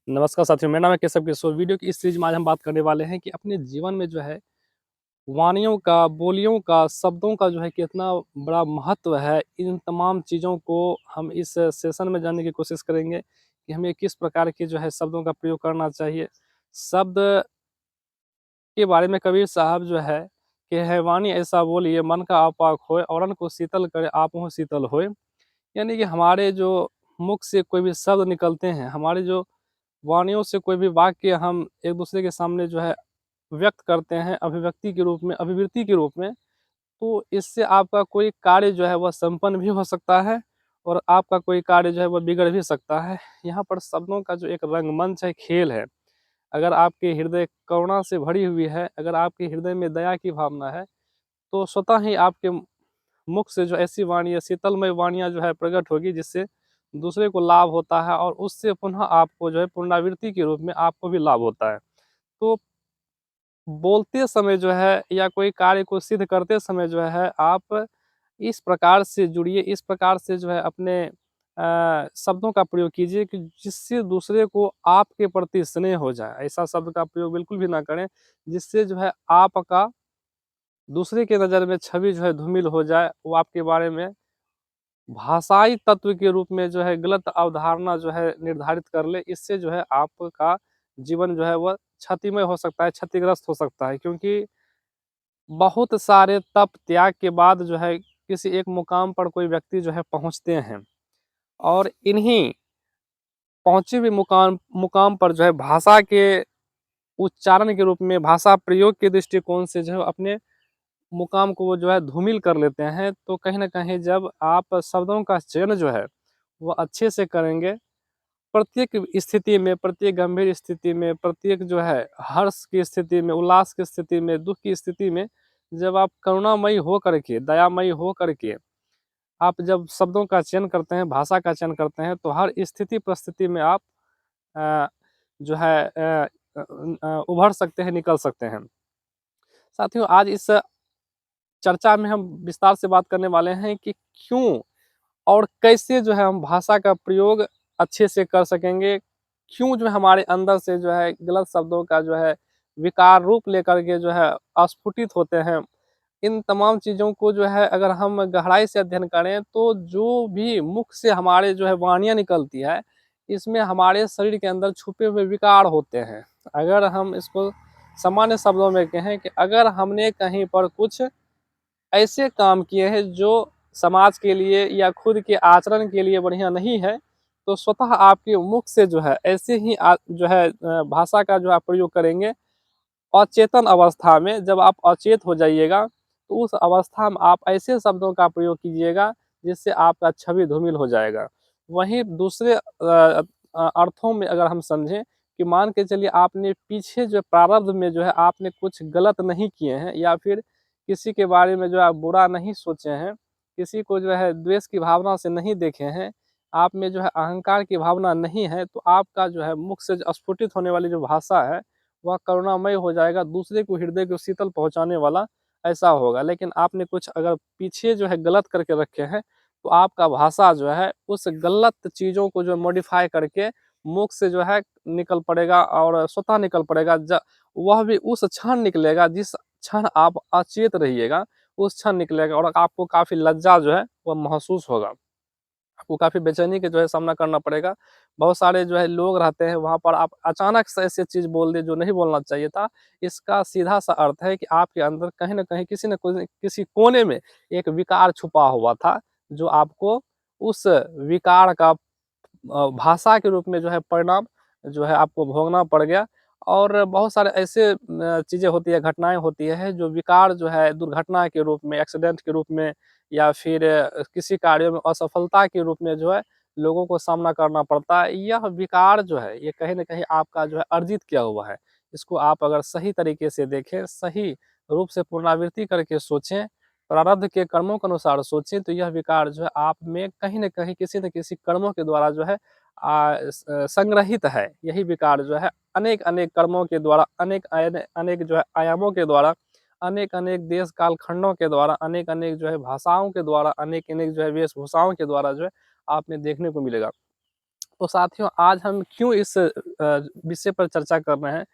नमस्कार साथियों, मेरा नाम है केशव किशोर। वीडियो की इस सीरीज में आज हम बात करने वाले हैं कि अपने जीवन में जो है वाणियों का, बोलियों का, शब्दों का जो है कितना बड़ा महत्व है। इन तमाम चीज़ों को हम इस सेशन में जानने की कोशिश करेंगे कि हमें किस प्रकार के जो है शब्दों का प्रयोग करना चाहिए। शब्द के बारे में कबीर साहब जो है कि है वाणी ऐसा बोलिए मन का आपाक होए, औरन को शीतल करे आपहु शीतल होए। यानी कि हमारे जो मुख से कोई भी शब्द निकलते हैं, हमारे जो वाणियों से कोई भी वाक्य हम एक दूसरे के सामने जो है व्यक्त करते हैं अभिव्यक्ति के रूप में, अभिवृत्ति के रूप में, तो इससे आपका कोई कार्य जो है वह संपन्न भी हो सकता है और आपका कोई कार्य जो है वह बिगड़ भी सकता है। यहाँ पर शब्दों का जो एक रंगमंच है, खेल है। अगर आपके हृदय करुणा से भरी हुई है, अगर आपके हृदय में दया की भावना है, तो स्वतः ही आपके मुख से जो ऐसी वाणियाँ, शीतलमय वाणियाँ जो है प्रकट होगी, जिससे दूसरे को लाभ होता है और उससे पुनः आपको जो है पुनरावृत्ति के रूप में आपको भी लाभ होता है। तो बोलते समय जो है या कोई कार्य को सिद्ध करते समय जो है आप इस प्रकार से जुड़िए, इस प्रकार से जो है अपने शब्दों का प्रयोग कीजिए कि जिससे दूसरे को आपके प्रति स्नेह हो जाए। ऐसा शब्द का प्रयोग बिल्कुल भी ना करें जिससे जो है आपका दूसरे के नज़र में छवि जो है धूमिल हो जाए, वो आपके बारे में भाषाई तत्व के रूप में जो है गलत अवधारणा जो है निर्धारित कर ले। इससे जो है आपका जीवन जो है वह क्षतिमय हो सकता है, क्षतिग्रस्त हो सकता है, क्योंकि बहुत सारे तप त्याग के बाद जो है किसी एक मुकाम पर कोई व्यक्ति जो है पहुँचते हैं और इन्हीं पहुँचे हुए मुकाम मुकाम पर जो है भाषा के उच्चारण के रूप में, भाषा प्रयोग के दृष्टिकोण से जो है अपने मुकाम को वो जो है धूमिल कर लेते हैं। तो कहीं न कहीं जब आप शब्दों का चयन जो है वो अच्छे से करेंगे, प्रत्येक स्थिति में, प्रत्येक गंभीर स्थिति में, प्रत्येक जो है हर्ष की स्थिति में, उल्लास की स्थिति में, दुःख की स्थिति में, जब आप करुणामयी हो करके, दयामयी हो करके आप जब शब्दों का चयन करते हैं, भाषा का चयन करते हैं, तो हर स्थिति परिस्थिति में आप अ, जो है उभर सकते हैं, निकल सकते हैं। साथियों, आज इस चर्चा में हम विस्तार से बात करने वाले हैं कि क्यों और कैसे जो है हम भाषा का प्रयोग अच्छे से कर सकेंगे? क्यों जो है हमारे अंदर से जो है गलत शब्दों का जो है विकार रूप लेकर के जो है अस्फुटित होते हैं। इन तमाम चीज़ों को जो है अगर हम गहराई से अध्ययन करें, तो जो भी मुख से हमारे जो है वाणियाँ निकलती है, इसमें हमारे शरीर के अंदर छुपे हुए विकार होते हैं। अगर हम इसको सामान्य शब्दों में कहें कि अगर हमने कहीं पर कुछ ऐसे काम किए हैं जो समाज के लिए या खुद के आचरण के लिए बढ़िया नहीं है, तो स्वतः आपके मुख से जो है ऐसे ही जो है भाषा का जो आप प्रयोग करेंगे, अचेतन अवस्था में जब आप अचेत हो जाइएगा, तो उस अवस्था में आप ऐसे शब्दों का प्रयोग कीजिएगा जिससे आपका छवि धूमिल हो जाएगा। वहीं दूसरे अर्थों में अगर हम समझें कि मान के चलिए आपने पीछे जो प्रारब्ध में जो है आपने कुछ गलत नहीं किए हैं या फिर किसी के बारे में जो आप बुरा नहीं सोचे हैं, किसी को जो है द्वेष की भावना से नहीं देखे हैं, आप में जो है अहंकार की भावना नहीं है, तो आपका जो है मुख से जो स्फुटित होने वाली जो भाषा है, वह करुणामय हो जाएगा, दूसरे को हृदय को शीतल पहुँचाने वाला ऐसा होगा। लेकिन आपने कुछ अगर पीछे जो है गलत करके रखे हैं, तो आपका भाषा जो है उस गलत चीज़ों को जो मॉडिफ़ाई करके मुख से जो है निकल पड़ेगा और स्वतः निकल पड़ेगा। वह भी उस क्षण निकलेगा जिस क्षण आप अचेत रहिएगा, उस क्षण निकलेगा और आपको काफ़ी लज्जा जो है वह महसूस होगा। आपको काफ़ी बेचैनी का जो है सामना करना पड़ेगा। बहुत सारे जो है लोग रहते हैं, वहाँ पर आप अचानक से ऐसी चीज़ बोल दें जो नहीं बोलना चाहिए था। इसका सीधा-सा अर्थ है कि आपके अंदर कहीं न कहीं किसी न कोई किसी कोने में एक विकार छुपा हुआ था, जो आपको उस विकार का भाषा के रूप में जो है परिणाम जो है आपको भोगना पड़ गया। और बहुत सारे ऐसे चीज़ें होती है, घटनाएँ होती है जो विकार जो है दुर्घटना के रूप में, एक्सीडेंट के रूप में या फिर किसी कार्य में असफलता के रूप में जो है लोगों को सामना करना पड़ता है। यह विकार जो है ये कहीं न कहीं आपका जो है अर्जित किया हुआ है। इसको आप अगर सही तरीके से देखें, सही रूप से पुनरावृत्ति करके सोचें, प्रारब्ध के कर्मों के अनुसार सोचें, तो यह विकार जो है आप में कहीं न कहीं किसी न किसी कर्मों के द्वारा जो है संग्रहित है। यही विकार जो है अनेक-अनेक कर्मों के द्वारा, अनेक जो है आयामों के द्वारा, अनेक-अनेक देश काल खंडों के द्वारा, अनेक-अनेक जो है भाषाओं के द्वारा, अनेक-अनेक जो है वेशभूषाओं के द्वारा जो है आप में देखने को मिलेगा। तो साथियों आज हम क्यों इस विषय पर चर्चा कर रहे हैं?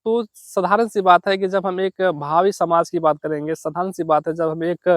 तो साधारण सी बात है कि जब हम एक भावी समाज की बात करेंगे, साधारण सी बात है जब हम एक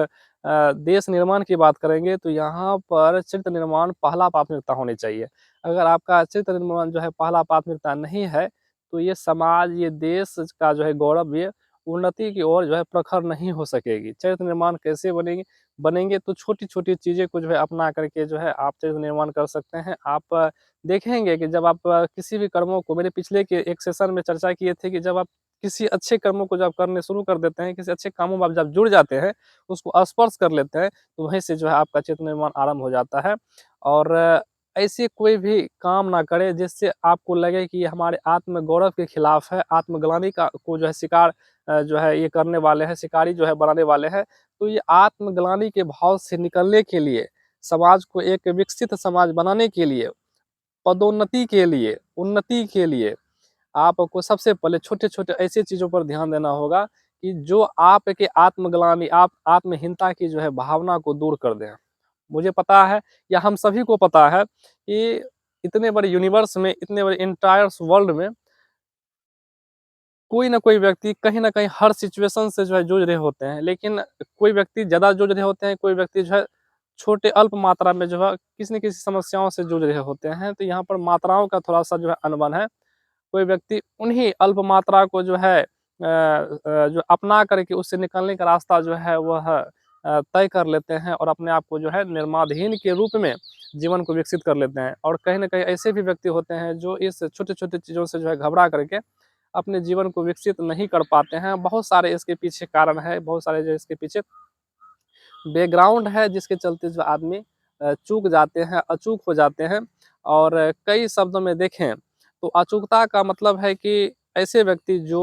देश निर्माण की बात करेंगे तो यहाँ पर चरित्र निर्माण पहला प्राथमिकता होनी चाहिए। अगर आपका चरित्र निर्माण जो है पहला प्राथमिकता नहीं है, तो ये समाज, ये देश का जो है गौरव, ये उन्नति की ओर जो है प्रखर नहीं हो सकेगी। चरित्र निर्माण कैसे बनेगी? बनेंगे तो छोटी-छोटी चीज़ें को जो है अपना करके जो है आप चरित्र निर्माण कर सकते हैं। आप देखेंगे कि जब आप किसी भी कर्मों को, मैंने पिछले के एक सेशन में चर्चा किए थे कि जब आप किसी अच्छे कर्मों को जब करने शुरू कर देते हैं, किसी अच्छे कामों में आप जब जुड़ जाते हैं, उसको स्पर्श कर लेते हैं, तो वहीं से जो है आपका चरित्र निर्माण आरंभ हो जाता है। और ऐसे कोई भी काम ना करें जिससे आपको लगे कि ये हमारे आत्मगौरव के खिलाफ है, आत्मग्लानि का को जो है शिकार जो है ये करने वाले हैं, शिकारी जो है बनाने वाले हैं। तो ये आत्मग्लानि के भाव से निकलने के लिए, समाज को एक विकसित समाज बनाने के लिए, पदोन्नति के लिए, उन्नति के लिए आपको सबसे पहले छोटे-छोटे ऐसे चीज़ों पर ध्यान देना होगा कि जो आपके आत्मग्लानि, आप आत्महीनता की जो है भावना को दूर कर दें। मुझे पता है या हम सभी को पता है कि इतने बड़े यूनिवर्स में, इतने बड़े एंटायर्स वर्ल्ड में कोई ना कोई व्यक्ति कहीं न कहीं हर सिचुएशन से जो है जूझ रहे होते हैं। लेकिन कोई व्यक्ति ज़्यादा जूझ रहे होते हैं, कोई व्यक्ति जो है छोटे अल्प मात्रा में जो है किसी न किसी समस्याओं से जूझ रहे होते हैं। तो यहाँ पर मात्राओं का थोड़ा-सा जो है अनबन है। कोई व्यक्ति उन्हीं अल्प मात्रा को जो है जो अपना करके उससे निकलने का रास्ता जो है वह तय कर लेते हैं और अपने आप को जो है निर्माधीन के रूप में जीवन को विकसित कर लेते हैं। और कहीं न कहीं ऐसे भी व्यक्ति होते हैं जो इस छोटे-छोटे चीज़ों से जो है घबरा करके अपने जीवन को विकसित नहीं कर पाते हैं। बहुत सारे इसके पीछे कारण है, बहुत सारे जो इसके पीछे बैकग्राउंड है जिसके चलते जो आदमी चूक जाते हैं, अचूक हो जाते हैं। और कई शब्दों में देखें तो अचूकता का मतलब है कि ऐसे व्यक्ति जो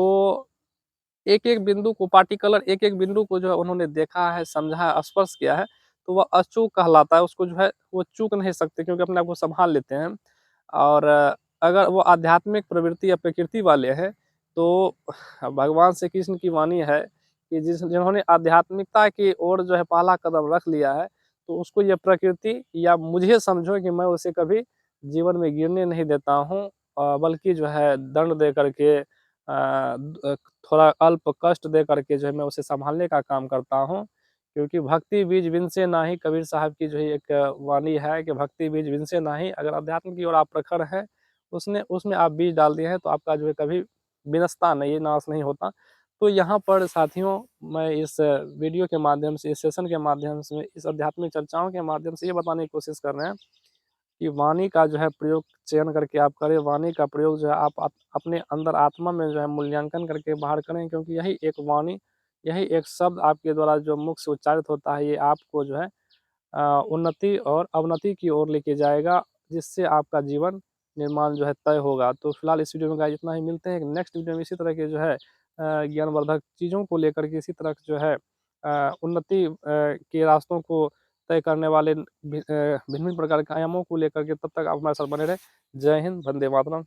एक-एक बिंदु को, पार्टिकुलर एक-एक बिंदु को जो है उन्होंने देखा है, समझा है, स्पर्श किया है, तो वह अचूक कहलाता है। उसको जो है वो चूक नहीं सकते क्योंकि अपने आप को सँभाल लेते हैं। और अगर वो आध्यात्मिक प्रवृत्ति या प्रकृति वाले हैं, तो भगवान श्री कृष्ण की वाणी है कि जिन्होंने आध्यात्मिकता की ओर जो है पहला कदम रख लिया है, तो उसको ये प्रकृति या मुझे समझो कि मैं उसे कभी जीवन में गिरने नहीं देता हूँ, बल्कि जो है दंड दे करके थोड़ा अल्प कष्ट दे करके जो है मैं उसे सँभालने का काम करता हूँ। क्योंकि भक्ति बीज बिनसे नाहीं, कबीर साहब की जो है एक वाणी है कि भक्ति बीज बिनसे नाहीं। अगर अध्यात्म की ओर आप प्रखर हैं, उसने उसमें आप बीज डाल दिए हैं तो आपका जो है कभी विनष्टा नहीं, नाश नहीं होता। तो यहाँ पर साथियों मैं इस वीडियो के माध्यम से, इस सेशन के माध्यम से, इस आध्यात्मिक चर्चाओं के माध्यम से ये बताने की कोशिश कर रहे हैं कि वाणी का जो है प्रयोग चयन करके आप करें। वाणी का प्रयोग जो है आप अपने अंदर आत्मा में जो है मूल्यांकन करके बाहर करें, क्योंकि यही एक वाणी, यही एक शब्द आपके द्वारा जो मुख से उच्चारित होता है, ये आपको जो है उन्नति और अवनति की ओर लेके जाएगा, जिससे आपका जीवन निर्माण जो है तय होगा। तो फिलहाल इस वीडियो में गाइस इतना ही। मिलते हैं एक नेक्स्ट वीडियो में इसी तरह के जो है ज्ञानवर्धक चीज़ों को लेकर के, इसी तरह जो है उन्नति के रास्तों को तय करने वाले भिन्न-भिन्न प्रकार के आयामों को लेकर के। तब तक आप हमारे साथ बने रहें। जय हिंद, वंदे मातरम।